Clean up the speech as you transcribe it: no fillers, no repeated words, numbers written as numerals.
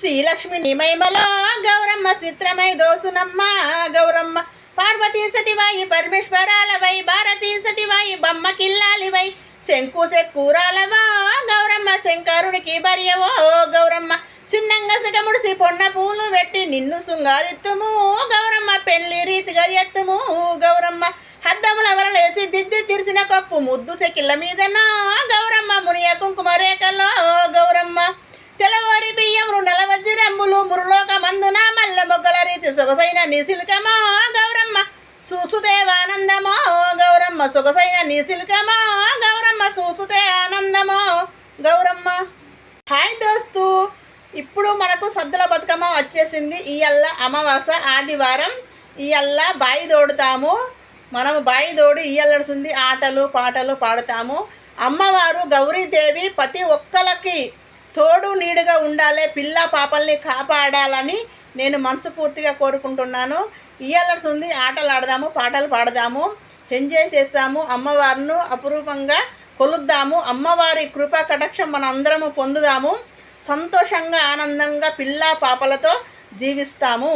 శ్రీలక్ష్మి నిమైమలో గౌరమ్మ చిత్రమై దోసునమ్మ గౌరమ్మ పార్వతీ సతివాయి పరమేశ్వరాలవై భారతీ సతివాయి బొమ్మ కిల్లాలివై శంకు సెక్కూరాలవా గౌరమ్మ శంకరునికి భార్యవో గౌరమ్మ చిన్నంగా సిగముడిసి పొన్న పూలు పెట్టి నిన్ను శృంగారెత్తుము గౌరమ్మ పెళ్లి రీతిగా ఎత్తుము గౌరమ్మ హద్దముల వరలేసి దిద్ది తీర్చిన కప్పు ముద్దు సెకిళ్ళ మీదనా గౌరమ్మ మునియ కుంకుమ రేఖలో గౌరమ్మ తెల్లవారి బియ్యములు నలవజ్జిరమ్ములు మురులోక మందున మల్ల మొగ్గల రీతి సొగసైన నిశిల్కమా గౌరమ్మ చూసుదేవానందమో గౌరమ్మ సొగసైన నిశిల్కమా గౌరమ్మ చూసుదే ఆనందమో గౌరమ్మ. హాయ్ దోస్తు, ఇప్పుడు మనకు సద్దుల బతుకమ్మ వచ్చేసింది. ఇయ్యల్ల అమావాస్య ఆదివారం. ఇయ్యల్ల బాయి తోడుతాము. మనము బాయి తోడు ఇయ్యల్లడుతుంది ఆటలు పాటలు పాడుతాము. అమ్మవారు గౌరీదేవి ప్రతి ఒక్కరికి తోడు నీడుగా ఉండాలి, పిల్ల పాపల్ని కాపాడాలని నేను మనస్ఫూర్తిగా కోరుకుంటున్నాను. ఇయ్యల్లడుతుంది ఆటలు ఆడదాము, పాటలు పాడదాము, ఎంజాయ్ చేస్తాము, అమ్మవారిని అపురూపంగా కొలుద్దాము. అమ్మవారి కృపా కటాక్షం మన అందరము పొందుదాము. సంతోషంగా ఆనందంగా పిల్ల పాపలతో జీవిస్తాము.